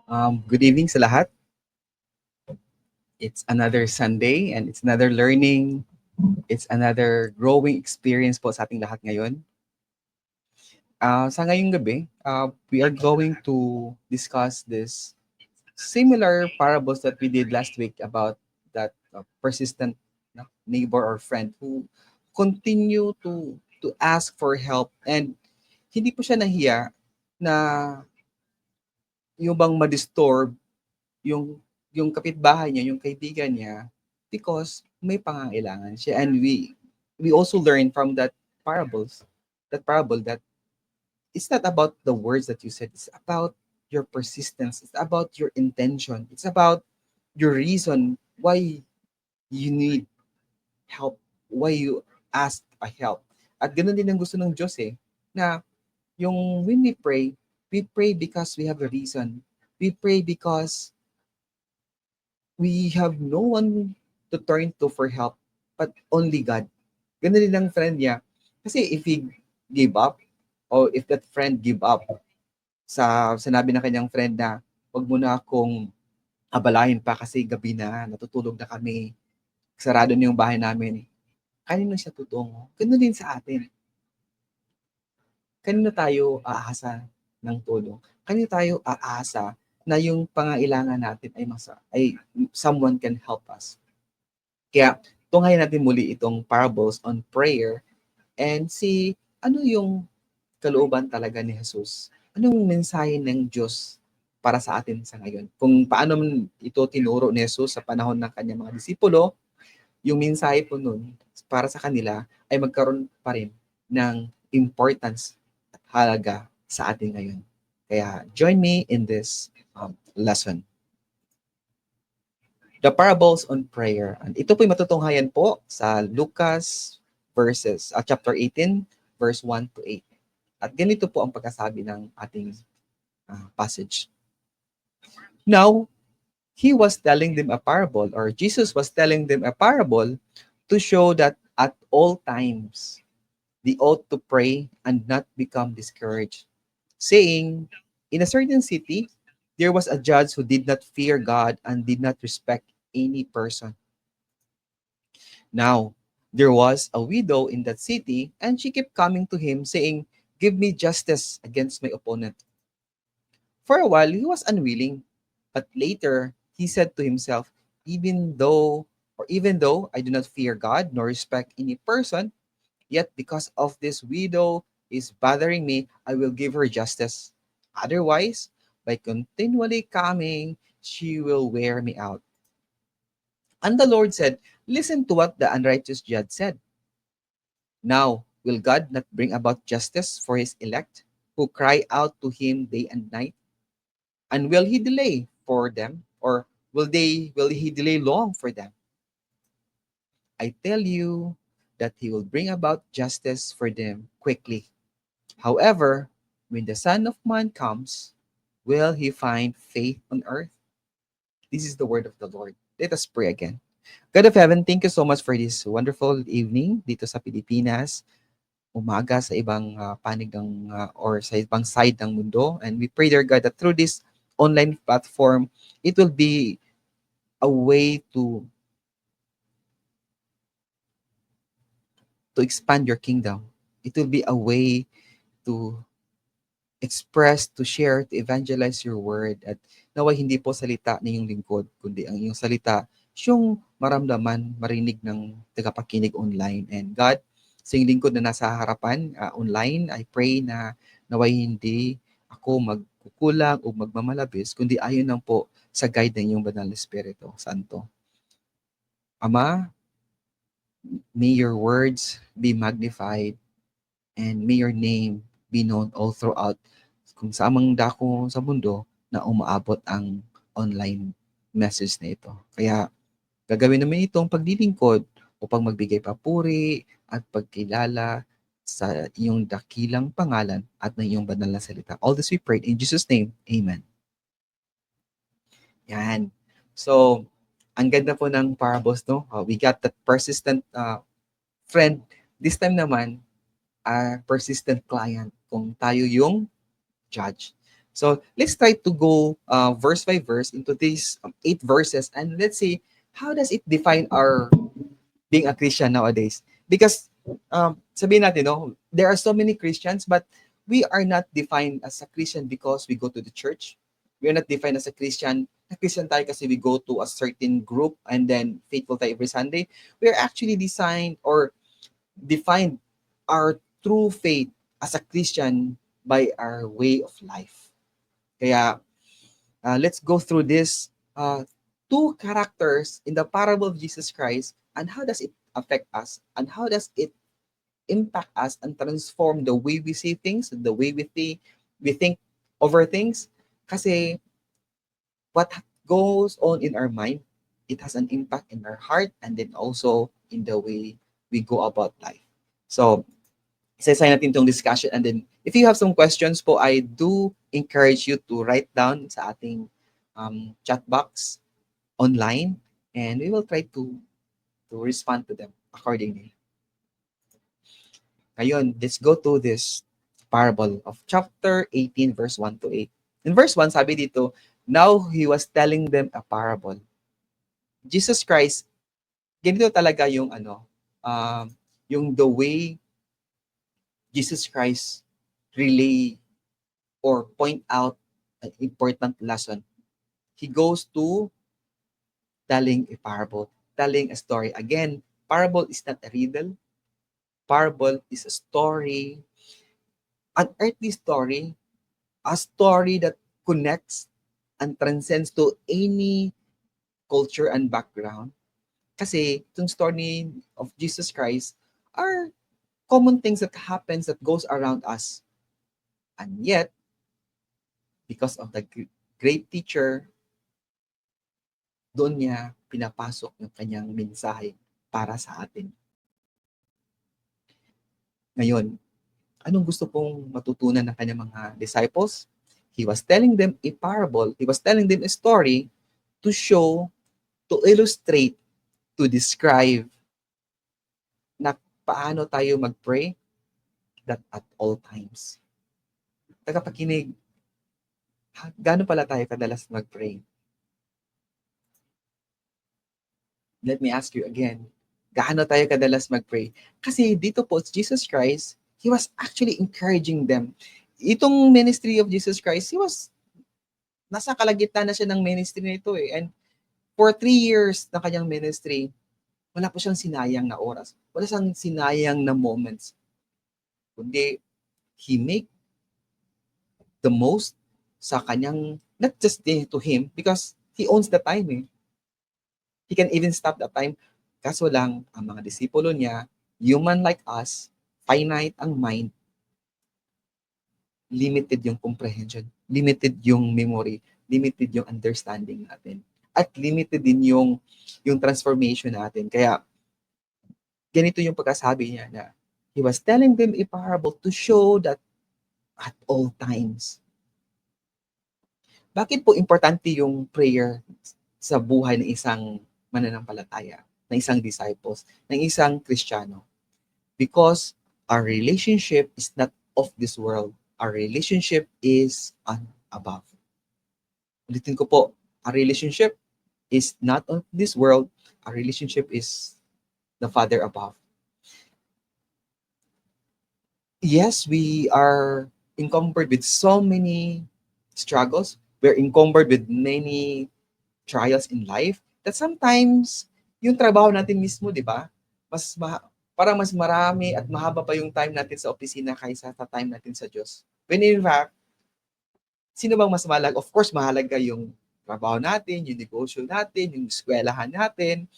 Good evening sa lahat. It's another Sunday and it's another learning. It's another growing experience po sa ating lahat ngayon. Sa ngayong gabi, we are going to discuss this similar parables that we did last week about that persistent neighbor or friend who continue to ask for help and hindi po siya nahiya na yung bang ma-disturb yung kapitbahay niya, yung kaibigan niya because may pangangailangan siya and we also learn from that parable that it's not about the words that you said, it's about your persistence, it's about your intention, it's about your reason why you need help, why you ask a help. At ganoon din ang gusto ng Diyos na yung when we pray because we have a reason. We pray because we have no one to turn to for help, but only God. Ganun din ang friend niya. Kasi if he give up, or if that friend give up, sinabi ng kanyang friend na, wag mo na akong abalahin pa kasi gabi na, natutulog na kami, sarado na yung bahay namin. Kanino siya tutungo? Ganun din sa atin. Kanino tayo aasa ng tulong? Kanino tayo aasa na yung pangailangan natin ay someone can help us? Kaya tunghayan natin muli itong parables on prayer and see ano yung kalooban talaga ni Jesus. Anong mensahe ng Diyos para sa atin sa ngayon? Kung paano ito tinuro ni Jesus sa panahon ng kanyang mga disipulo, yung mensahe po nun para sa kanila ay magkaroon pa rin ng importance at halaga sa atin ngayon. Kaya join me in this lesson. The parables on prayer. And ito po'y matutunghayan po sa Lucas chapter 18, verse 1 to 8. At ganito po ang pagkasabi ng ating passage. Now, he was telling them a parable, or Jesus was telling them a parable to show that at all times they ought to pray and not become discouraged, saying, in a certain city, there was a judge who did not fear God and did not respect any person. Now, there was a widow in that city, and she kept coming to him, saying, give me justice against my opponent. For a while, he was unwilling, but later he said to himself, even though I do not fear God nor respect any person, yet because of this widow is bothering me, I will give her justice. Otherwise, by continually coming, she will wear me out. And the Lord said, listen to what the unrighteous judge said. Now, will God not bring about justice for his elect, who cry out to him day and night? And will he delay for them, or will he delay long for them? I tell you that he will bring about justice for them quickly. However, when the Son of Man comes, will he find faith on earth? This is the word of the Lord. Let us pray again. God of heaven, thank you so much for this wonderful evening dito sa Pilipinas, umaga sa ibang panig or sa ibang side ng mundo. And we pray, dear God, that through this online platform, it will be a way to expand your kingdom. It will be a way to express, to share, to evangelize your word. At naway hindi po salita ng iyong lingkod, kundi ang iyong salita, siyang maramdaman, marinig ng tagapakinig online. And God, sa iyong lingkod na nasa harapan online, I pray na naway hindi ako magkukulang o magmamalabis, kundi ayon lang po sa guide ng iyong banal na Espiritu Santo. Ama, may your words be magnified and may your name be known all throughout kung saan mang dako sa mundo na umaabot ang online message na ito. Kaya gagawin namin itong paglilingkod upang magbigay papuri at pagkilala sa iyong dakilang pangalan at ng iyong banal na salita. All this we pray in Jesus' name. Amen. Yan. So, ang ganda po ng parables, no? We got that persistent friend. This time naman, persistent client kung tayo yung judge. So let's try to go verse by verse into these 8 verses, and let's see how does it define our being a Christian nowadays. Because sabihin natin, no, there are so many Christians, but we are not defined as a Christian because we go to the church. We are not defined as a Christian. A Christian tayo kasi we go to a certain group and then faithful tayo every Sunday. We are actually designed or defined our true faith as a Christian by our way of life. Kaya let's go through this two characters in the parable of Jesus Christ, and how does it affect us, and how does it impact us and transform the way we see things, the way we think over things. Kasi what goes on in our mind, it has an impact in our heart and then also in the way we go about life. So, isa-isa natin itong discussion, and then if you have some questions po, I do encourage you to write down sa ating chat box online, and we will try to respond to them accordingly. Ngayon, let's go to this parable of chapter 18, verse 1 to 8. In verse 1, sabi dito, now he was telling them a parable. Jesus Christ, ganito talaga yung yung the way Jesus Christ relay or point out an important lesson. He goes to telling a parable, telling a story. Again, parable is not a riddle. Parable is a story, an earthly story, a story that connects and transcends to any culture and background. Kasi itong story of Jesus Christ are common things that happens that goes around us. And yet, because of the great teacher, doon niya pinapasok yung kanyang mensahe para sa atin. Ngayon, anong gusto pong matutunan ng kanyang mga disciples? He was telling them a parable. He was telling them a story to show, to illustrate, to describe na paano tayo mag-pray that at all times. Tagapakinig, gaano pala tayo kadalas mag-pray? Let me ask you again, gaano tayo kadalas mag-pray? Kasi dito po, Jesus Christ, He was actually encouraging them. Itong ministry of Jesus Christ, He was, nasa kalagitnaan na siya ng ministry nito eh. And for 3 years na kanyang ministry, wala po siyang sinayang na oras. Wala siyang sinayang na moments. Kundi, He make the most sa kanyang, not just to Him, because He owns the time eh. He can even stop the time. Kaso lang, ang mga disipulo niya, human like us, finite ang mind, limited yung comprehension, limited yung memory, limited yung understanding natin, at limited din yung transformation natin. Kaya, ganito yung pagkasabi niya na he was telling them a parable to show that at all times. Bakit po importante yung prayer sa buhay ng isang mananampalataya, ng isang disciples, ng isang Kristiyano? Because our relationship is not of this world. Our relationship is above. Ulitin ko po, our relationship is not of this world. Our relationship is the Father above. Yes, we are encumbered with so many struggles. We're encumbered with many trials in life that sometimes yung trabaho natin mismo, di ba? Parang mas marami at mahaba pa yung time natin sa opisina kaysa sa time natin sa Diyos. When in fact, sino bang mas mahalaga? Of course, mahalaga yung trabaho natin, yung negosyo natin, yung eskwelahan natin.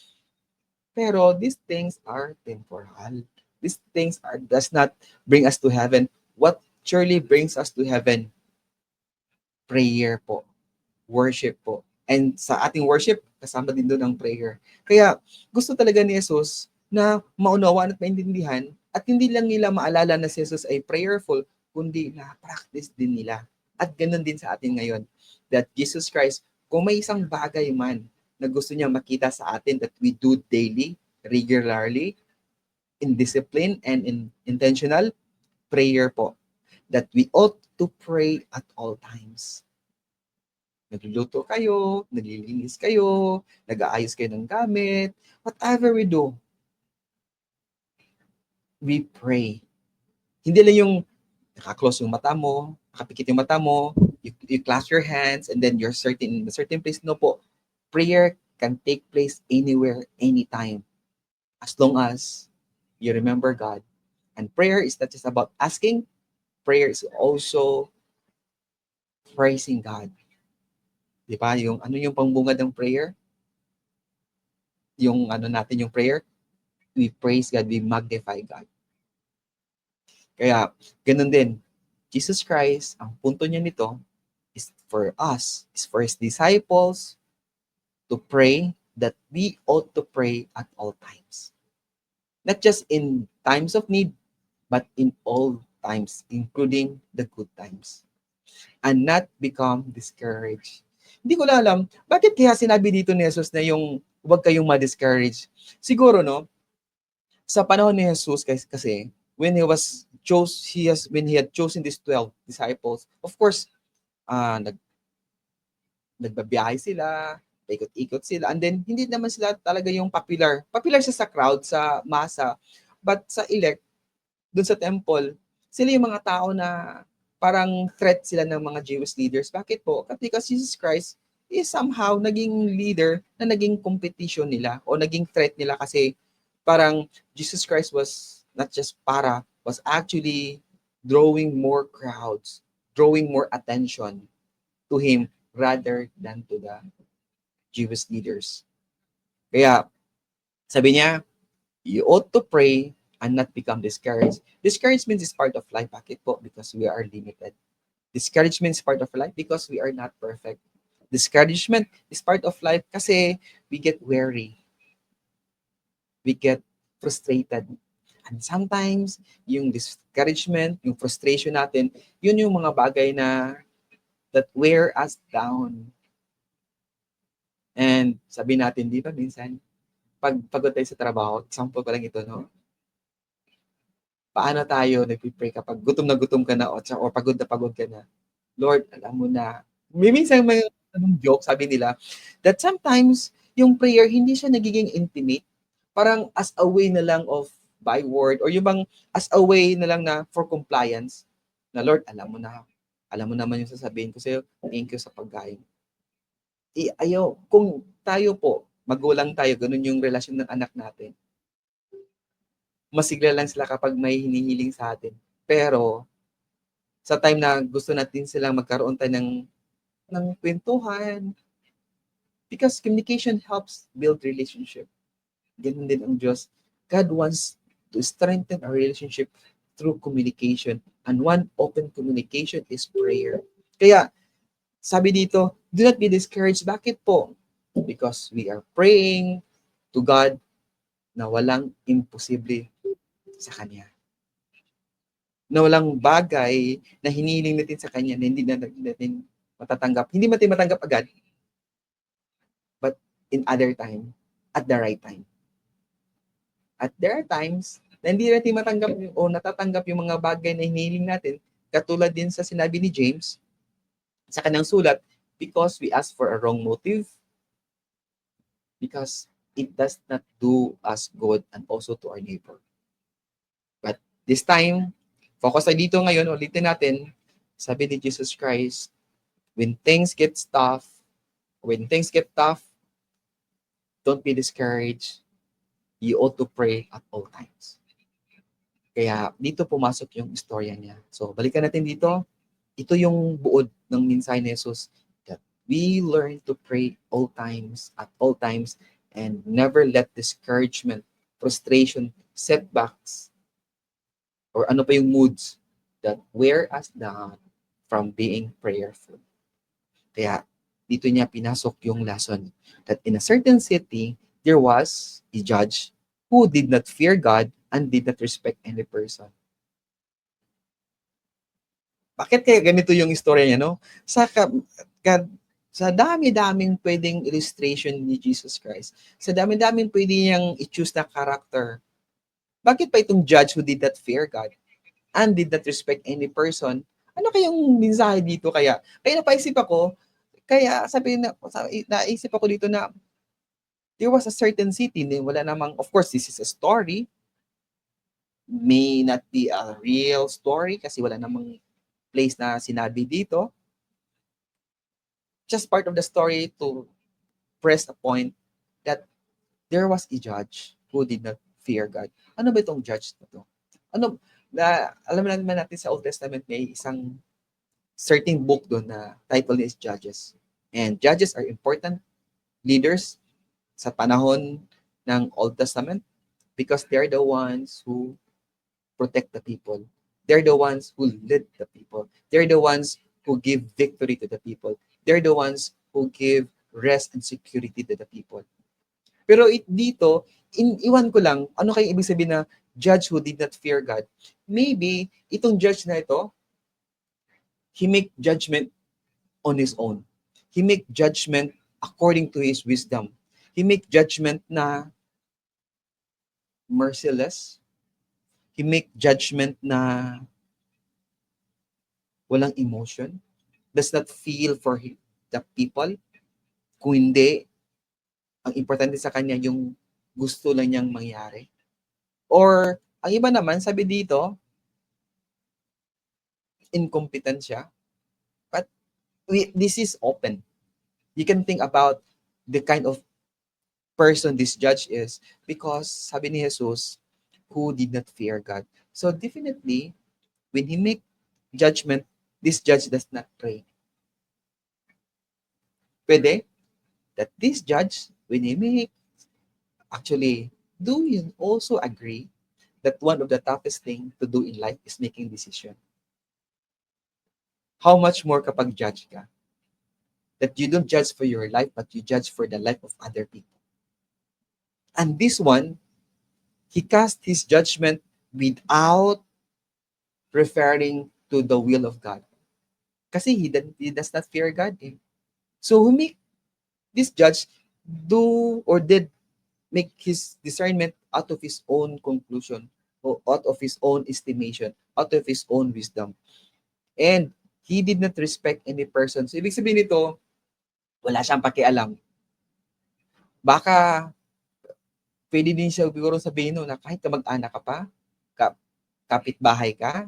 Pero these things are temporal. These things does not bring us to heaven. What surely brings us to heaven? Prayer po. Worship po. And sa ating worship, kasama din doon ang prayer. Kaya gusto talaga ni Jesus na maunawaan at maintindihan, at hindi lang nila maalala na si Jesus ay prayerful, kundi na-practice din nila. At ganun din sa atin ngayon. That Jesus Christ, kung may isang bagay man na gusto niya makita sa atin that we do daily, regularly, in discipline and in intentional, prayer po. that we ought to pray at all times. Nagluluto kayo, naglilinis kayo, nag-aayos kayo ng gamit, whatever we do, we pray. Hindi lang yung naka-close yung mata mo, nakapikit yung mata mo, you clasp your hands, and then you're certain in a certain place. No po. Prayer can take place anywhere, anytime, as long as you remember God. And prayer is not just about asking, prayer is also praising God. Di ba? Yung ano yung pangbungad ng prayer? Yung ano natin yung prayer? We praise God, we magnify God. Kaya, ganun din. Jesus Christ, ang punto niya nito is for us, is for His disciples to pray that we ought to pray at all times. Not just in times of need, but in all times, including the good times. And not become discouraged. Hindi ko lang alam, bakit kaya sinabi dito ni Jesus na yung huwag kayong ma-discourage? Siguro, no, sa panahon ni Jesus kasi when he had chosen these 12 disciples, of course, nagbabiyahe sila, paikot-ikot sila, and then hindi naman sila talaga yung popular. Popular siya sa crowd, sa masa, but sa elect, dun sa temple, sila yung mga tao na parang threat sila ng mga Jewish leaders. Bakit po? Because Jesus Christ is somehow naging leader na naging competition nila o naging threat nila kasi parang Jesus Christ was not just was actually drawing more crowds, drawing more attention to Him rather than to the Jewish leaders. Kaya sabi niya, you ought to pray and not become discouraged. Discouragement is part of life. Bakit po? Because we are limited. Discouragement is part of life because we are not perfect. Discouragement is part of life kasi we get weary. We get frustrated. And sometimes, yung discouragement, yung frustration natin, yun yung mga bagay na that wear us down. And sabi natin, di ba minsan, pag pagod tayo sa trabaho, example ko lang ito, no? Paano tayo nagpipray kapag gutom na gutom ka na o pagod na pagod ka na? Lord, alam mo na. Minsan may joke, sabi nila, that sometimes yung prayer, hindi siya nagiging intimate. Parang as a way na lang of byword or yung bang as a way na lang na for compliance na Lord, alam mo na. Alam mo naman yung sasabihin ko sa'yo, thank you sa pagkain. Ayaw, kung tayo po, magulang tayo, ganun yung relasyon ng anak natin. Masigla lang sila kapag may hinihiling sa atin. Pero, sa time na gusto natin silang magkaroon tayo ng kwentuhan, because communication helps build relationship. Ganun din ang Diyos. God wants to strengthen our relationship through communication. And one open communication is prayer. Kaya, sabi dito, do not be discouraged. Bakit po? Because we are praying to God na walang imposible sa Kanya. Na walang bagay na hinihiling natin sa Kanya na hindi natin matatanggap. Hindi natin matanggap agad, but in other time, at the right time. At there are times na hindi natin matanggap o natatanggap yung mga bagay na hinihiling natin, katulad din sa sinabi ni James sa kanyang sulat, because we ask for a wrong motive, because it does not do us good and also to our neighbor. But this time, focus tayo dito ngayon, ulitin natin, sabi ni Jesus Christ, when things get tough, don't be discouraged. You ought to pray at all times. Kaya dito pumasok yung istorya niya. So balikan natin dito. Ito yung buod ng mensahe ni Jesus, that we learn to pray at all times, and never let discouragement, frustration, setbacks, or ano pa yung moods that wear us down from being prayerful. Kaya dito niya pinasok yung lesson that in a certain city, there was a judge who did not fear God and did not respect any person. Bakit kaya ganito yung istorya niya, no? Sa dami-daming pwedeng illustration ni Jesus Christ, sa dami-daming pwede niyang i-choose na character, bakit pa itong judge who did not fear God and did not respect any person. Ano kayang mensahe dito kaya? Kaya napaisip ako, kaya sabi na, naisip ako dito na there was a certain city, wala namang, of course, this is a story, may not be a real story kasi wala namang place na sinabi dito. Just part of the story to press a point that there was a judge who did not fear God. Ano ba itong judge na to? Ano, alam naman natin sa Old Testament may isang certain book doon na title is Judges. And judges are important leaders sa panahon ng Old Testament because they're the ones who protect the people. They're the ones who lead the people. They're the ones who give victory to the people. They're the ones who give rest and security to the people. Pero dito, iwan ko lang, ano kaya ibig sabihin na judge who did not fear God? Maybe, itong judge na ito, he make judgment on his own. He make judgment according to his wisdom. He make judgment na merciless. He make judgment na walang emotion. Does not feel for the people. Kung hindi, ang importante sa kanya yung gusto lang niyang mangyari. Or, ang iba naman, sabi dito, incompetent siya. But this is open. You can think about the kind of person this judge is because sabi ni Jesus, who did not fear God. So definitely, when he make judgment, this judge does not pray. Pwede that this judge, when he make, actually, do you also agree that one of the toughest thing to do in life is making decision? How much more kapag judge ka? That you don't judge for your life, but you judge for the life of other people. And this one, he cast his judgment without referring to the will of God. Kasi he does not fear God. Eh. So who make this judge do or did make his discernment out of his own conclusion or out of his own estimation, out of his own wisdom. And he did not respect any person. So ibig sabihin nito, wala siyang pakialam. Baka pwede din siya siguro sabihin no, na kahit kamag-anak ka pa, kapitbahay ka,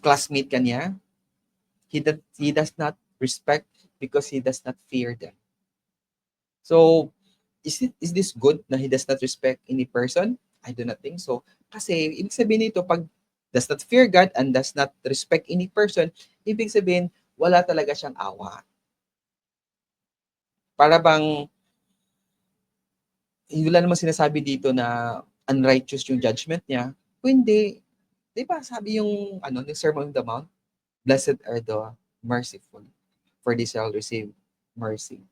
classmate ka niya, he does not respect because he does not fear them. So, is this good na he does not respect any person? I do not think so. Kasi, ibig sabihin nito, pag does not fear God and does not respect any person, ibig sabihin, wala talaga siyang awa. Para bang, wala naman sinasabi dito na unrighteous yung judgment niya. Kung hindi, di ba sabi yung the Sermon on the Mount, blessed are the merciful, for they shall receive mercy.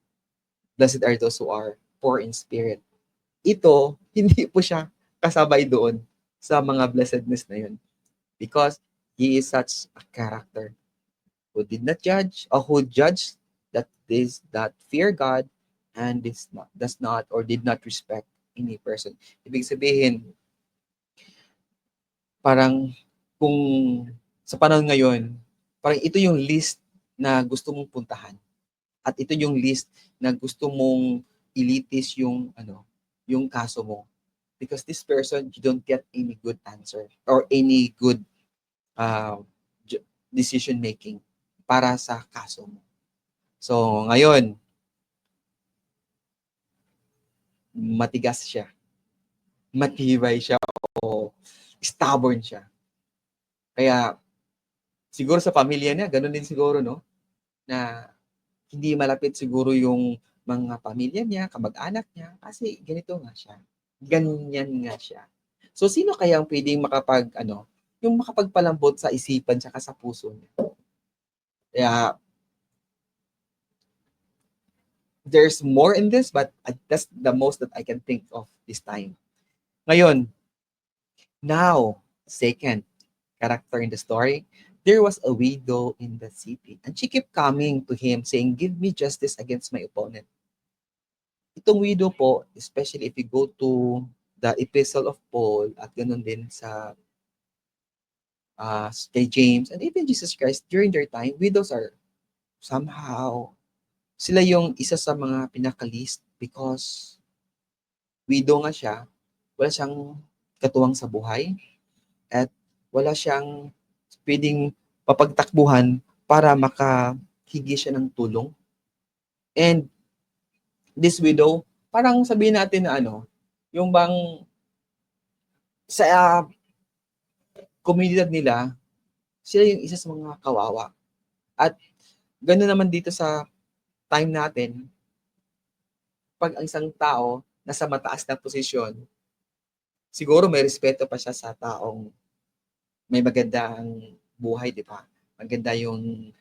Blessed are those who are poor in spirit. Ito, hindi po siya kasabay doon sa mga blessedness na yun. Because he is such a character who did not judge or who judged that fear God and does not or did not respect any person. Ibig sabihin, parang kung sa panahon ngayon, parang ito yung list na gusto mong puntahan. At ito yung list na gusto mong ilitis yung kaso mo. Because this person, you don't get any good answer or any good uh, decision making para sa kaso mo. So, ngayon, matigas siya. Matibay siya o stubborn siya. Kaya, siguro sa pamilya niya, ganun din siguro, no? Na hindi malapit siguro yung mga pamilya niya, kamag-anak niya, kasi ganito nga siya. Ganyan nga siya. So, sino kaya ang pwedeng yung makapagpalambot sa isipan tsaka sa puso niya? Kaya, there's more in this, but that's the most that I can think of this time. Ngayon, now, second character in the story, there was a widow in the city, and she kept coming to him saying, "Give me justice against my opponent." Itong widow po, especially if you go to the epistle of Paul at ganun din sa kay James and even Jesus Christ during their time, widows are somehow sila yung isa sa mga pinakalist because widow nga siya, wala siyang katuwang sa buhay at wala siyang pwedeng papagtakbuhan para makahigi siya ng tulong. And this widow, parang sabihin natin na yung bang sa komunidad nila, sila yung isa sa mga kawawa. At gano'n naman dito sa time natin, pag ang isang tao nasa mataas na posisyon, siguro may respeto pa siya sa taong may magandang buhay, di ba? Maganda yung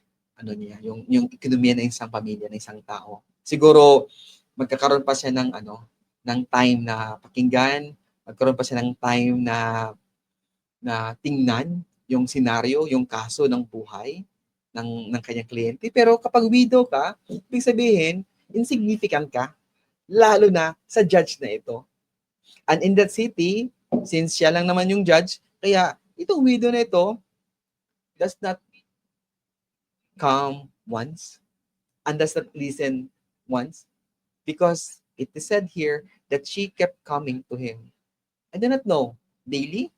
niya, yung ekonomiya ng isang pamilya, ng isang tao. Siguro magkakaroon pa siya ng time na pakinggan, magkaroon pa siya ng time na tingnan yung senaryo, yung kaso ng buhay ng kanyang kliyente. Pero kapag widow ka, ibig sabihin, insignificant ka, lalo na sa judge na ito. And in that city, since siya lang naman yung judge, kaya itong widow na ito does not come once and does not listen once because it is said here that she kept coming to him. I do not know, daily?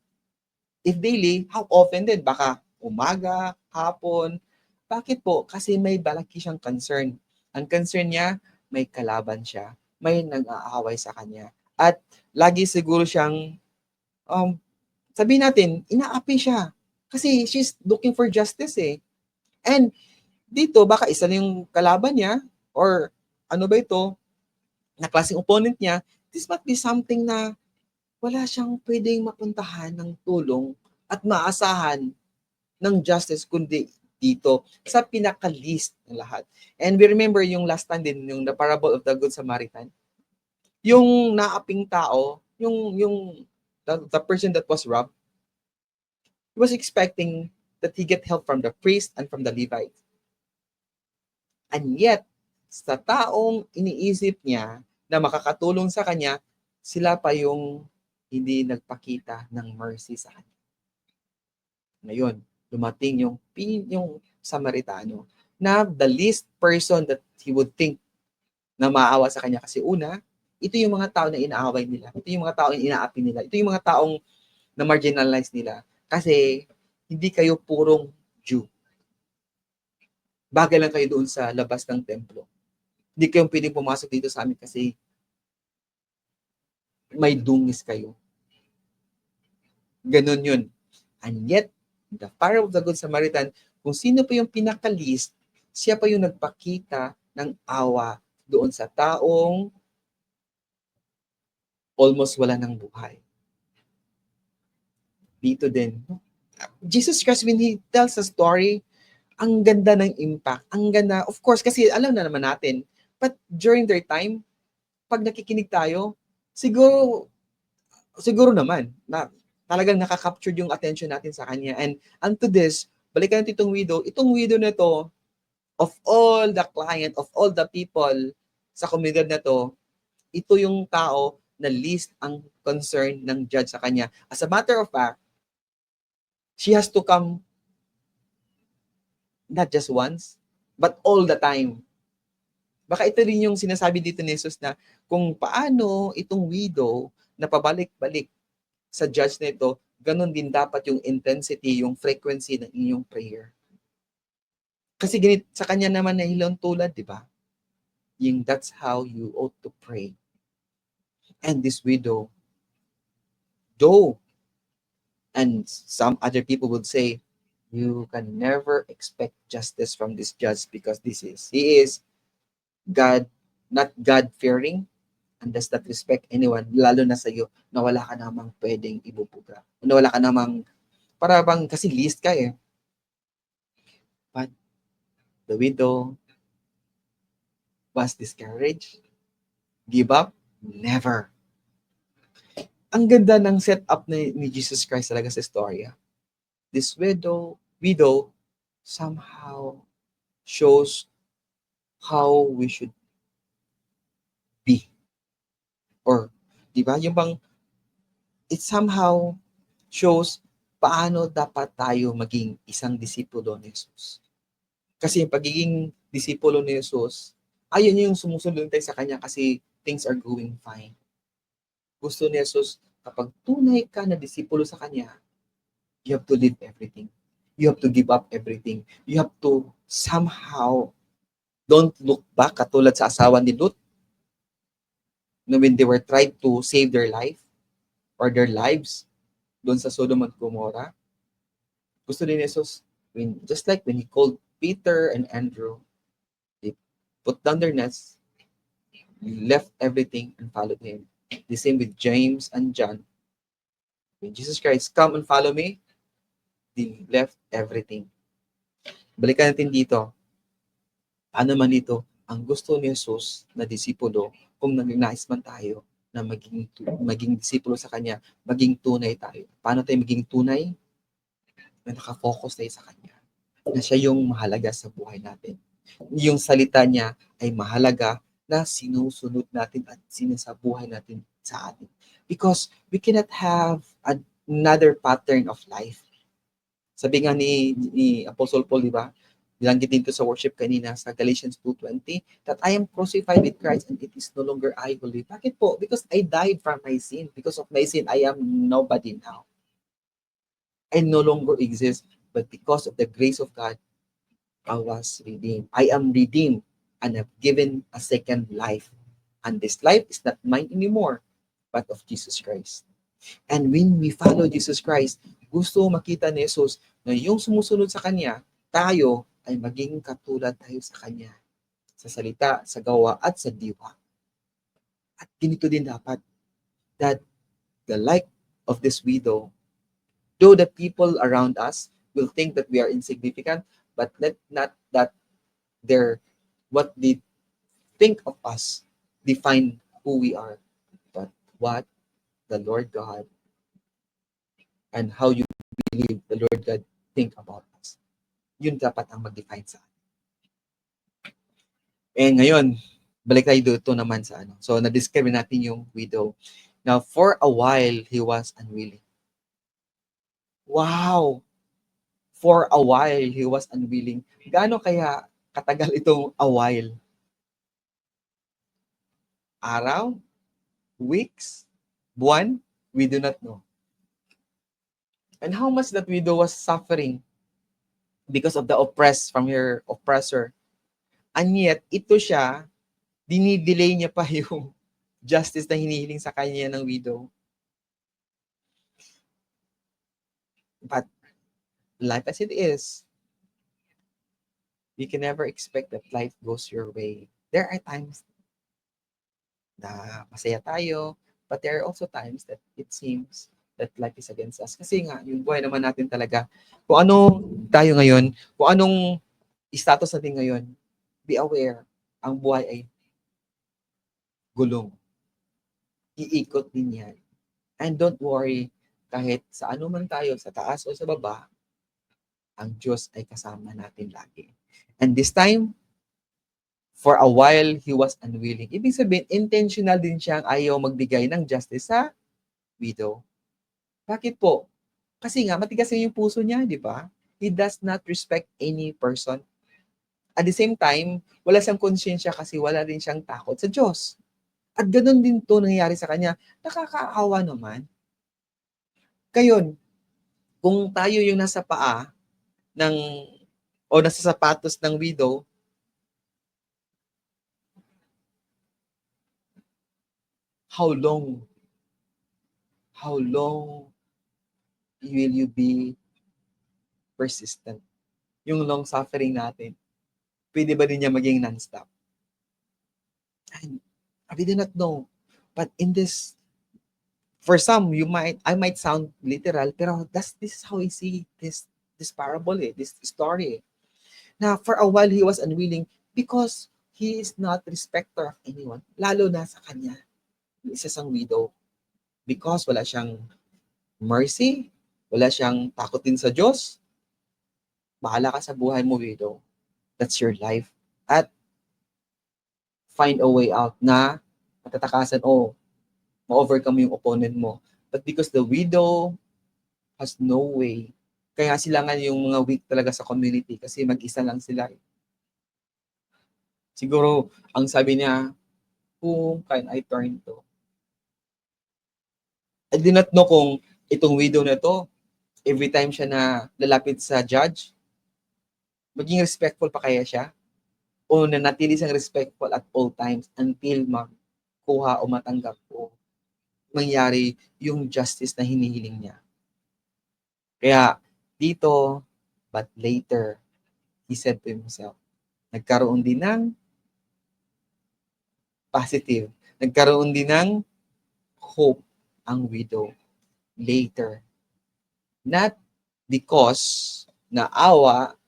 If daily, how often din? Baka umaga, hapon. Bakit po? Kasi may balaki siyang concern. Ang concern niya, may kalaban siya. May nag-aaway sa kanya. At lagi siguro siyang, sabihin natin, inaapi siya. Kasi she's looking for justice eh. And dito, baka isa na yung kalaban niya or ano ba ito, na klaseng opponent niya, this might be something na wala siyang pwedeng mapuntahan ng tulong at maasahan ng justice kundi dito sa pinaka-least ng lahat. And we remember yung last time din, yung the parable of the Good Samaritan. Yung naaping tao, the person that was robbed, he was expecting that he get help from the priest and from the Levite. And yet, sa taong iniisip niya na makakatulong sa kanya, sila pa yung hindi nagpakita ng mercy sa kanya. Ngayon, dumating yung Samaritano na the least person that he would think na maawa sa kanya kasi una, ito yung mga tao na inaaway nila. Ito yung mga tao na inaapi nila. Ito yung mga taong na marginalize nila. Kasi hindi kayo purong Jew. Bagay lang kayo doon sa labas ng templo. Hindi kayo pwedeng pumasok dito sa amin kasi may dungis kayo. Ganon yun. And yet, the parable of the Good Samaritan, kung sino pa yung pinaka-least, siya pa yung nagpakita ng awa doon sa taong almost wala ng buhay. Dito din. Jesus Christ, when He tells a story, ang ganda ng impact. Ang ganda, of course, kasi alam na naman natin, but during their time, pag nakikinig tayo, siguro naman, na talagang nakaka-capture yung attention natin sa kanya. And unto this, balikan natin itong widow na to, of all the client, of all the people sa komunidad na to, ito yung tao na least ang concern ng judge sa kanya. As a matter of fact, she has to come not just once, but all the time. Baka ito rin yung sinasabi dito ni Jesus na kung paano itong widow na pabalik-balik sa judge na ito, ganun din dapat yung intensity, yung frequency ng inyong prayer. Kasi sa kanya naman na hilong tulad, di ba? Yung that's how you ought to pray. And this widow, though, and some other people would say, you can never expect justice from this judge because he is God, not God-fearing, and does not respect anyone, lalo na sa iyo, na wala ka namang pwedeng ibubuga. Na wala ka namang, para bang kasi least ka eh. But the widow was discouraged. Give up? Never. Ang ganda ng setup ni Jesus Christ talaga sa storya. This widow somehow shows how we should be. Or, di ba, yung bang it somehow shows paano dapat tayo maging isang disipulo ni Jesus. Kasi yung pagiging disipulo ni Jesus, ayun yung sumusunod tayo sa Kanya kasi things are going fine. Gusto ni Jesus, kapag tunay ka na disipulo sa Kanya, you have to leave everything. You have to give up everything. You have to somehow don't look back katulad sa asawa ni Lot when they were tried to save their life or their lives doon sa Sodom at Gomorrah. Gusto din ni Jesus, just like when He called Peter and Andrew, they put down their nets, left everything and followed Him. The same with James and John. When Jesus Christ, come and follow me, they left everything. Balikan natin dito. Ano man dito, ang gusto ni Jesus na disipulo, kung nagnanais man tayo na maging disipulo sa Kanya, maging tunay tayo. Paano tayo maging tunay? Na nakafocus tayo sa Kanya. Na siya yung mahalaga sa buhay natin. Yung salita niya ay mahalaga na sinusunod natin at sinasabuhay natin sa atin. Because we cannot have another pattern of life. Sabi nga ni Apostle Paul, di ba? Bilanggit dito sa worship kanina sa Galatians 2:20 that I am crucified with Christ and it is no longer I who live. Bakit po? Because I died from my sin. Because of my sin, I am nobody now. I no longer exist. But because of the grace of God, I was redeemed. I am redeemed and have given a second life. And this life is not mine anymore, but of Jesus Christ. And when we follow Jesus Christ, gusto makita ni Jesus na yung sumusunod sa Kanya, tayo ay maging katulad tayo sa Kanya. Sa salita, sa gawa, at sa diwa. At ganito din dapat that the like of this widow, though the people around us will think that we are insignificant, but let not that their what they think of us define who we are, but what the Lord God and how you believe the Lord God think about us. Yun dapat ang mag-define sa atin. And ngayon, balik tayo dito naman sa ano. So, na-describe natin yung widow. Now, for a while, he was unwilling. Wow! For a while, he was unwilling. Gaano kaya katagal itong a while? Araw? Weeks? Buwan? We do not know. And how much that widow was suffering because of the oppressed from her oppressor. And yet, ito siya, dinidelay niya pa yung justice na hinihiling sa kanya ng widow. But life as it is, you can never expect that life goes your way. There are times na masaya tayo, but there are also times that it seems that life is against us. Kasi nga, yung buhay naman natin talaga, kung ano tayo ngayon, kung anong status natin ngayon, be aware, ang buhay ay gulong. Iikot din yan. And don't worry, kahit sa ano man tayo, sa taas o sa baba, ang Diyos ay kasama natin lagi. And this time, for a while, he was unwilling. Ibig sabihin, intentional din siyang ayaw magbigay ng justice sa widow. Bakit po? Kasi nga, matigas yung puso niya, di ba? He does not respect any person. At the same time, wala siyang konsyensya kasi wala din siyang takot sa Diyos. At ganun din to nangyayari sa kanya. Nakakaawa naman. Kayon, kung tayo yung nasa paa ng o nasa sapatos ng widow, how long will you be persistent? Yung long suffering natin, pwede ba din niya maging non-stop? And we do not know. But in this, for some, I might sound literal, pero this is how I see this parable, this story. Na for a while, he was unwilling because he is not respecter of anyone, lalo na sa kanya, isa sang widow. Because wala siyang mercy, wala siyang takot din sa Diyos, bahala ka sa buhay mo, widow. That's your life. At find a way out na matatakasan o ma-overcome yung opponent mo. But because the widow has no way, kaya sila nga yung mga weak talaga sa community kasi mag-isa lang sila. Siguro, ang sabi niya, whom can I turn to? I do not know kung itong widow na to, every time siya na lalapit sa judge, maging respectful pa kaya siya? O nanatili siyang respectful at all times until makuha o matanggap o mangyari yung justice na hinihiling niya. Kaya dito, but later, he said to himself, nagkaroon din ng positive. Nagkaroon din ng hope ang widow later. Not because naawa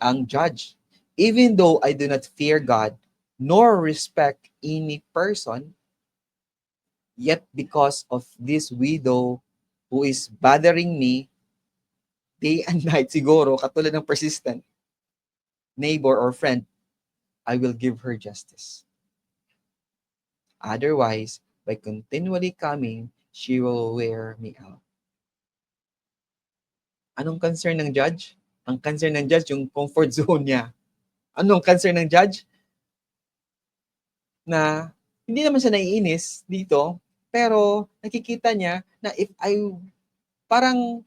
ang judge. Even though I do not fear God, nor respect any person, yet because of this widow who is bothering me day and night, siguro, katulad ng persistent neighbor or friend, I will give her justice. Otherwise, by continually coming, she will wear me out. Anong concern ng judge? Ang concern ng judge, yung comfort zone niya. Anong concern ng judge? Na hindi naman siya naiinis dito, pero nakikita niya na if I, parang,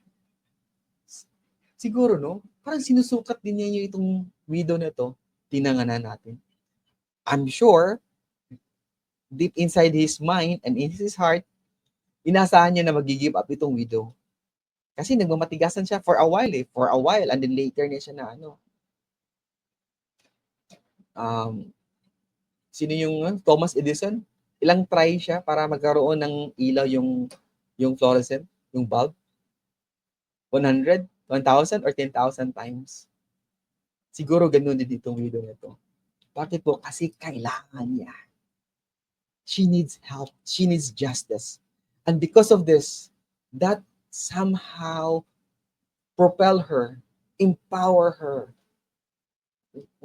siguro, no? Parang sinusukat din niya yung itong widow na to, tinanganan natin. I'm sure, deep inside his mind and in his heart, inasahan niya na mag-give up itong widow. Kasi nagmamatigasan siya for a while for a while, and then later niya siya na sino yung Thomas Edison? Ilang try siya para magkaroon ng ilaw yung fluorescent, yung bulb? 100, 1,000, or 10,000 times. Siguro ganun din itong widow na to. Bakit po? Kasi kailangan niya. She needs help. She needs justice. And because of this, that somehow propel her, empower her,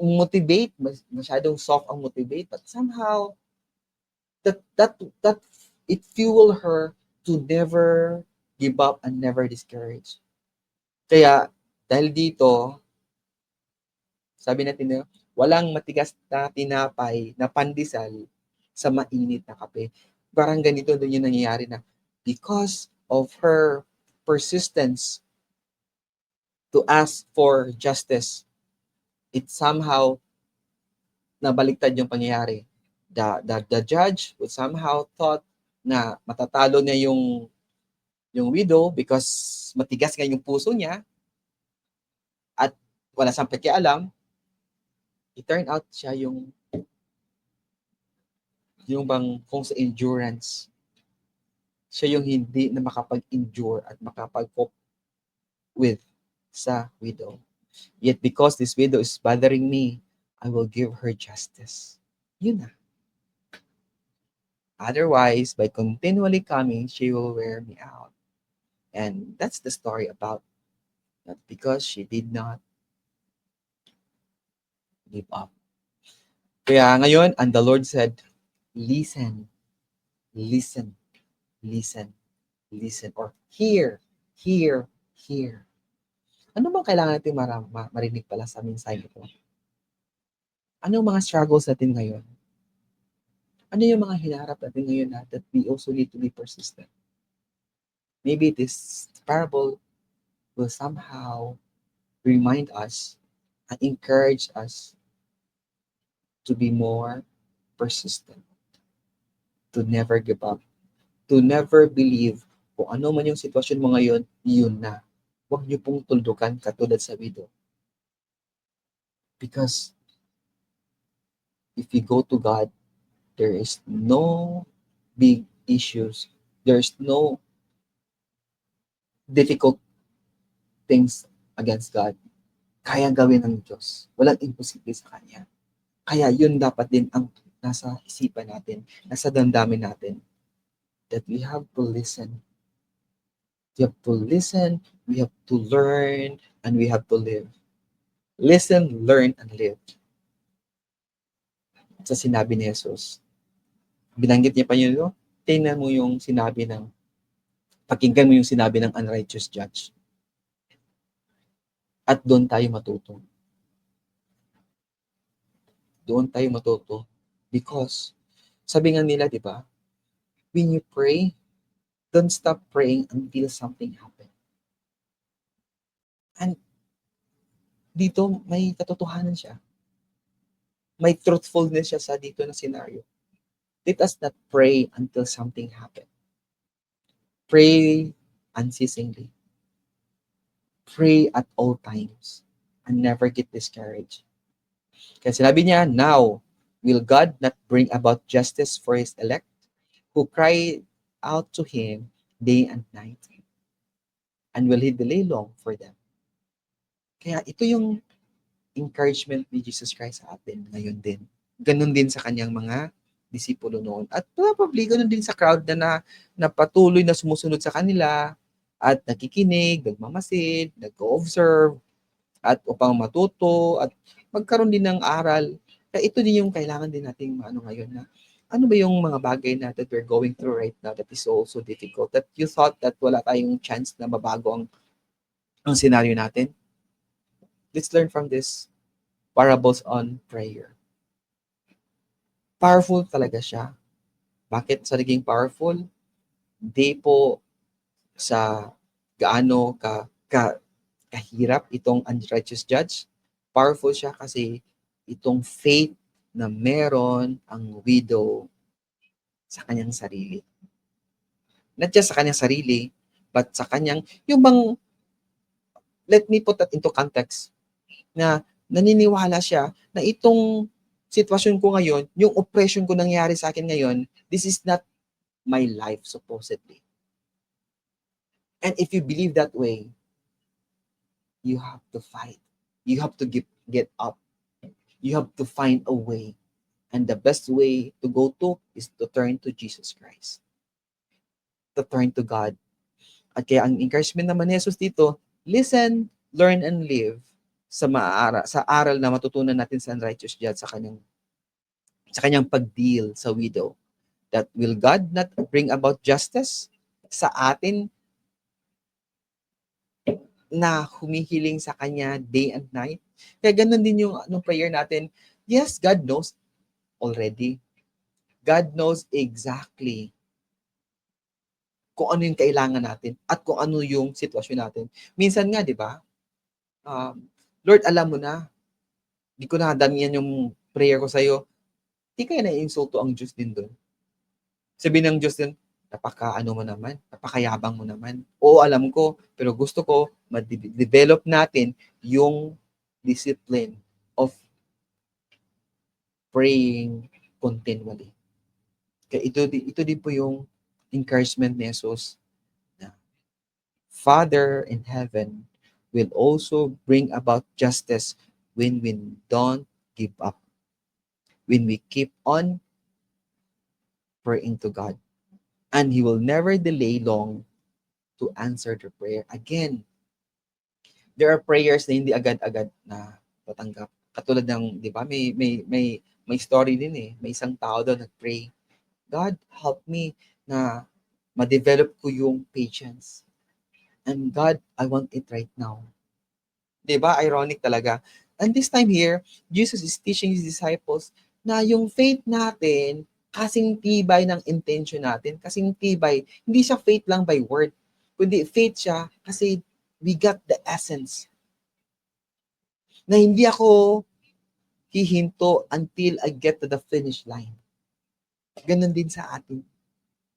motivate, masyadong soft ang motivate, but somehow that it fuel her to never give up and never discourage. Kaya dahil dito, sabi natin, walang matigas na tinapay na pandesal sa mainit na kape. Parang ganito din yung nangyayari na because of her persistence to ask for justice, it somehow nabaliktad yung pangyayari. The judge would somehow thought na matatalo niya yung widow because matigas nga yung puso niya at wala siyang pakialam. It turned out siya yung bang kung sa endurance, siya yung hindi na makapag-endure at makapag-cope with sa widow. Yet because this widow is bothering me, I will give her justice. Yun na. Otherwise, by continually coming, she will wear me out. And that's the story about that because she did not give up. Kaya ngayon, and the Lord said, listen, listen, listen, listen, or hear, hear, hear. Ano bang kailangan natin marinig pala sa mensahe ito? Ano mga struggles natin ngayon? Ano yung mga hinarap natin ngayon na that we also need to be persistent? Maybe this parable will somehow remind us and encourage us to be more persistent, to never give up, to never believe kung ano man yung sitwasyon mo ngayon, yun na. Huwag niyo pong tuldukan katulad sa widow. Because if you go to God, there is no big issues. There's no difficult things against God. Kaya gawin ng Diyos. Walang imposible sa Kanya. Kaya yun dapat din ang nasa isipan natin, nasa damdamin natin. That we have to listen. We have to listen, we have to learn, and we have to live. Listen, learn, and live. Sa sinabi ni Jesus. Binanggit niya pa yun, tingnan mo yung pakinggan mo yung sinabi ng unrighteous judge. At doon tayo matuto. Doon tayo matuto. Because, sabi nga nila, di ba, when you pray, don't stop praying until something happens. And dito, may katotohanan siya. May truthfulness siya sa dito na scenario. Let us not pray until something happens. Pray unceasingly. Pray at all times. And never get discouraged. Kasi sinabi niya, now, will God not bring about justice for His elect, who cry out to Him day and night? And will He delay long for them? Kaya ito yung encouragement ni Jesus Christ sa atin ngayon din. Ganon din sa kanyang mga disipulo noon. At probably ganon din sa crowd na patuloy na sumusunod sa kanila at nakikinig, nagmamasid, nag-observe, at upang matuto at magkaroon din ng aral. Kaya ito din yung kailangan din nating ngayon na ano ba yung mga bagay na that we're going through right now that is also difficult, that you thought that wala tayong chance na mabago ang scenario natin. Let's learn from this parables on prayer. Powerful talaga siya. Bakit sa naging powerful? Di po sa gaano kahirap itong unrighteous judge. Powerful siya kasi itong faith na meron ang widow sa kanyang sarili. Not just sa kanyang sarili, but sa kanyang, yung bang, let me put that into context, na naniniwala siya na itong sitwasyon ko ngayon, yung oppression ko nangyari sa akin ngayon, this is not my life supposedly. And if you believe that way, you have to fight. You have to get up. You have to find a way. And the best way to go to is to turn to Jesus Christ. To turn to God. At kaya ang encouragement naman ni Jesus dito, listen, learn, and live sa aral na matutunan natin sa unrighteous judge sa kanyang pag-deal sa widow. That will God not bring about justice sa atin na humihiling sa kanya day and night? Kaya ganun din yung prayer natin. Yes, God knows already. God knows exactly kung ano yung kailangan natin at kung ano yung sitwasyon natin. Minsan nga, di ba? Lord, alam mo na. Di ko na damihan yung prayer ko sa'yo. Di kaya na-insulto ang Diyos din doon. Sabi ng Diyos din, napakayabang mo naman. Oo, alam ko, pero gusto ko ma-develop natin yung discipline of praying continually. Kaya ito din po yung encouragement ni Jesus na Father in heaven will also bring about justice when we don't give up. When we keep on praying to God. And He will never delay long to answer the prayer. Again, there are prayers na hindi agad-agad na tatanggap. Katulad ng, di ba, may story din eh. May isang tao daw nag-pray, God, help me na ma-develop ko yung patience. And God, I want it right now. Di ba? Ironic talaga. And this time here, Jesus is teaching His disciples na yung faith natin, kasing tibay ng intention natin, kasing tibay, hindi siya faith lang by word, kundi faith siya kasi we got the essence. Na hindi ako hihinto until I get to the finish line. Ganon din sa atin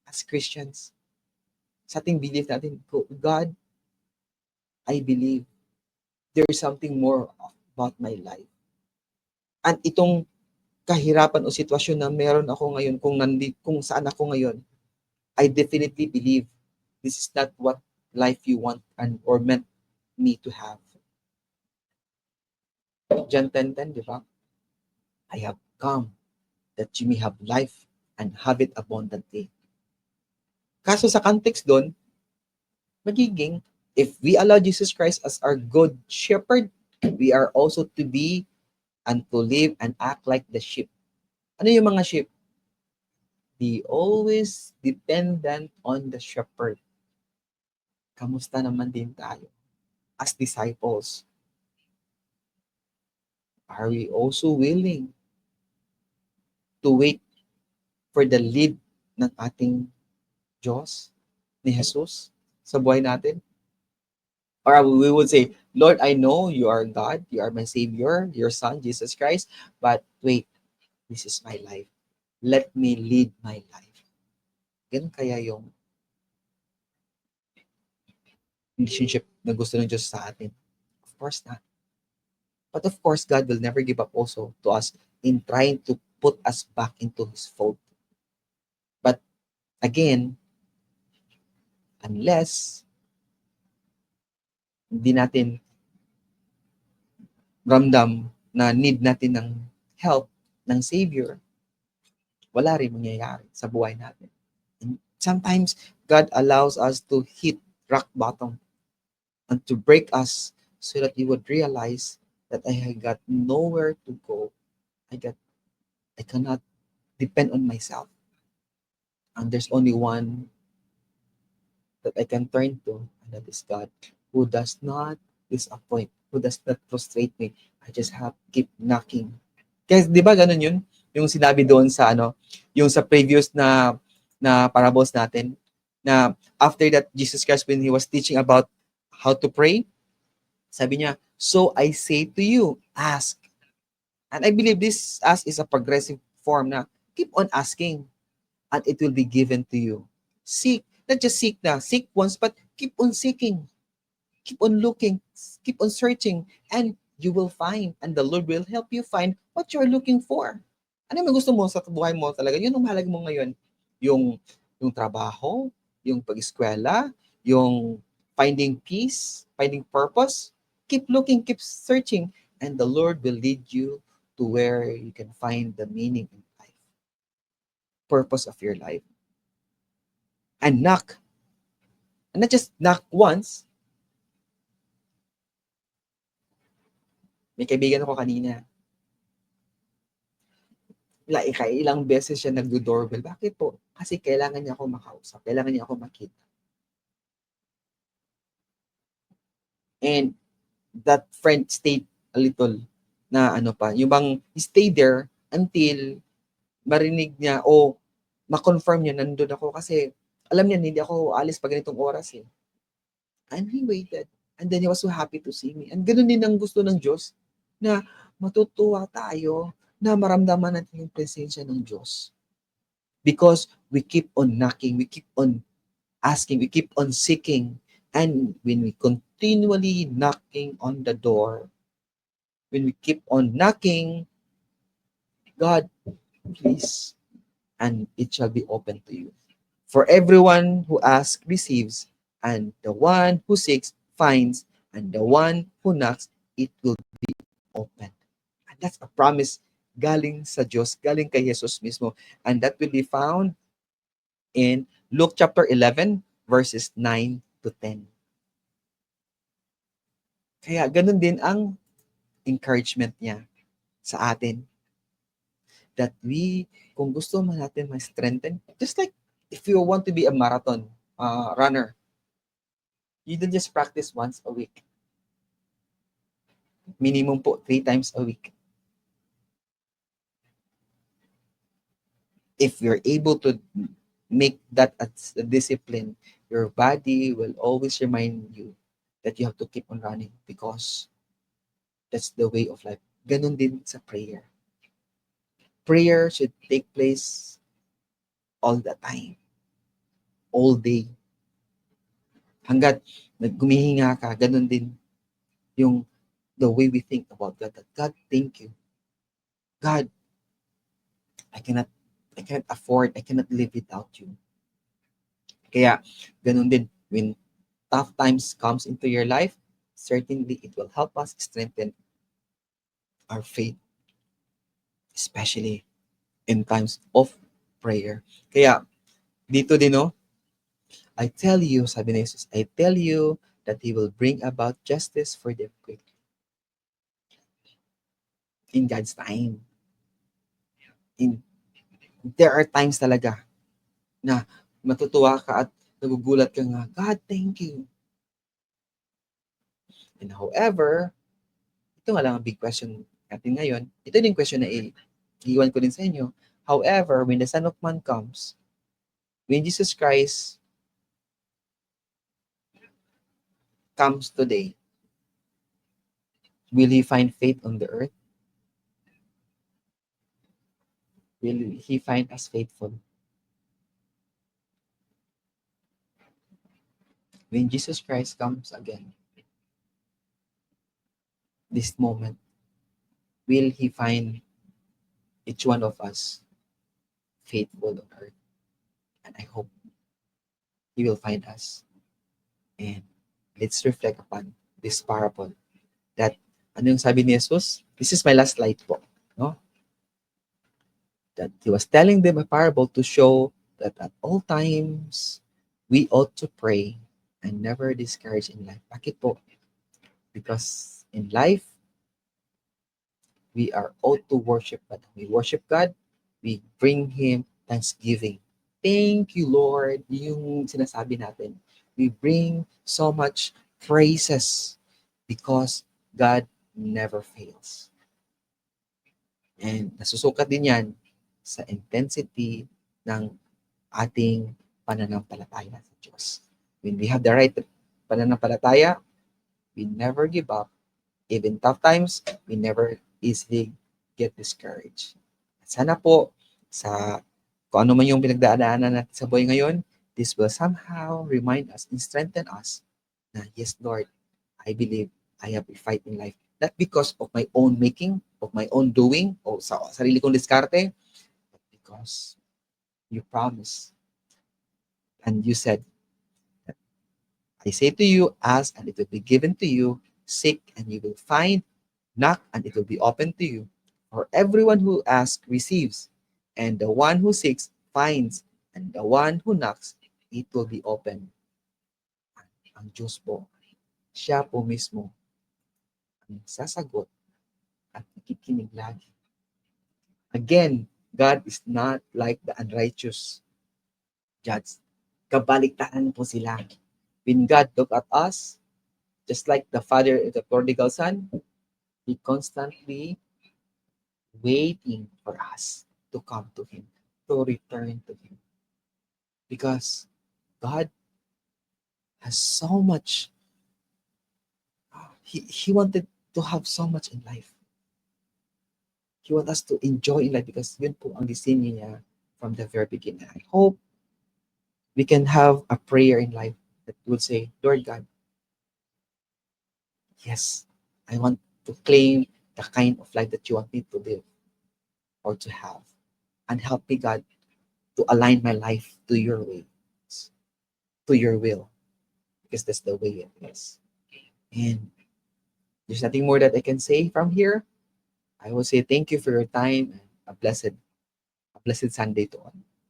as Christians. Sa ating belief natin, God, I believe there's something more about my life. And itong kahirapan o sitwasyon na meron ako ngayon, kung saan ako ngayon, I definitely believe this is not what life you want or meant me to have. John 10:10, di ba? I have come that you may have life and have it abundantly. Kaso sa context doon, magiging, if we allow Jesus Christ as our good shepherd, we are also to be and to live and act like the sheep. Ano yung mga sheep? They always dependent on the shepherd. Kamusta naman din tayo? As disciples, are we also willing to wait for the lead ng ating Diyos, ni Jesus, sa buhay natin? Or we would say, Lord, I know you are God, you are my Savior, your Son, Jesus Christ, but wait, this is my life. Let me lead my life. Ganun kaya yung relationship na gusto ng Diyos sa atin? Of course not. But of course, God will never give up also to us in trying to put us back into His fold. But again, unless hindi natin ramdam na need natin ng help ng Savior, wala rin mangyayari sa buhay natin. And sometimes, God allows us to hit rock bottom and to break us so that you would realize that I have got nowhere to go. I cannot depend on myself. And there's only one that I can turn to, and that is God, who does not disappoint, who does not frustrate me. I just have to keep knocking. Kasi di ba ganun yun? Yung sinabi doon sa yung sa previous na parables natin, na after that Jesus Christ, when He was teaching about how to pray, sabi niya, so I say to you, ask. And I believe this ask is a progressive form na keep on asking and it will be given to you. Seek, not just seek once, but keep on seeking. Keep on looking, keep on searching, and you will find, and the Lord will help you find what you're looking for. Ano yung gusto mo sa buhay mo talaga? Yun ang mahalaga mo ngayon. Yung trabaho, yung pag-eskwela, yung finding peace, finding purpose. Keep looking, keep searching, and the Lord will lead you to where you can find the meaning in life, purpose of your life. And knock. And not just knock once. May kaibigan ako kanina. Ilang beses siya nagdo-doorbell. Bakit po? Kasi kailangan niya ako makausap. Kailangan niya ako makita. And that friend stayed a little na yung bang stay there until marinig niya o ma-confirm niya nandun ako kasi alam niya hindi ako alis pag ganitong oras eh. And he waited. And then he was so happy to see me. And ganun din ang gusto ng Diyos na matutuwa tayo na maramdaman natin yung presensya ng Diyos. Because we keep on knocking, we keep on asking, we keep on seeking. And when we continually knocking on the door, when we keep on knocking, God, please, and it shall be open to you. For everyone who asks receives, and the one who seeks finds, and the one who knocks, it will be open. And that's a promise galing sa Diyos, galing kay Jesus mismo. And that will be found in Luke chapter 11, verses 9 to 10. Kaya ganun din ang encouragement niya sa atin. That kung gusto man natin ma-strengthen, just like if you want to be a marathon runner, you don't just practice once a week. Minimum po 3 times a week. If you're able to make that as a discipline, your body will always remind you that you have to keep on running because that's the way of life. Ganun din sa prayer. Prayer should take place all the time, all day. Hanggat gumihinga ka, ganun din yung the way we think about God. That God, thank you. God, I cannot afford, I cannot live without you. Kaya, ganun din, when tough times comes into your life, certainly it will help us strengthen our faith, especially in times of prayer. Kaya, dito din, no, I tell you, sabi ni Jesus, I tell you that He will bring about justice for them quickly. In God's time. There are times talaga na matutuwa ka at nagugulat ka nga, God, thank you. And however, ito nga lang ang big question natin ngayon. Ito din yung question na iiwan ko din sa inyo. However, when the Son of Man comes, when Jesus Christ comes today, will He find faith on the earth? Will He find us faithful? When Jesus Christ comes again, this moment, will He find each one of us faithful on earth? And I hope He will find us. And let's reflect upon this parable that ano yung sabi ni Jesus? This is my last slide po. No? That He was telling them a parable to show that at all times, we ought to pray and never discourage in life. Bakit po? Because in life, we are ought to worship God. We worship God, we bring Him thanksgiving. Thank you, Lord. Yung sinasabi natin. We bring so much praises because God never fails. And nasusukat din yan sa intensity ng ating pananampalataya sa Diyos. When we have the right pananampalataya, we never give up. Even tough times, we never easily get discouraged. Sana po sa kung ano man yung pinagdaanan natin sa buhay ngayon, this will somehow remind us and strengthen us na, yes, Lord, I believe I have a fight in life. Not because of my own making, of my own doing, o sa sarili kong diskarte, but because you promised and you said, I say to you, ask and it will be given to you, seek and you will find, knock and it will be open to you. For everyone who asks receives, and the one who seeks finds, and the one who knocks, it will be open. Ang Diyos po, siya po mismo ang sasagot at nakikinig lagi. Again, God is not like the unrighteous judge. Kabaliktaran po sila. When God look at us, just like the father of the prodigal son, He constantly waiting for us to come to Him, to return to Him. Because God has so much, He wanted to have so much in life. He wants us to enjoy in life because yun po ang disenyo niya from the very beginning. I hope we can have a prayer in life that would say, Lord God, yes, I want to claim the kind of life that you want me to live or to have. And help me, God, to align my life to your ways, to your will, because that's the way it is. And there's nothing more that I can say from here. I will say thank you for your time and a blessed Sunday to all.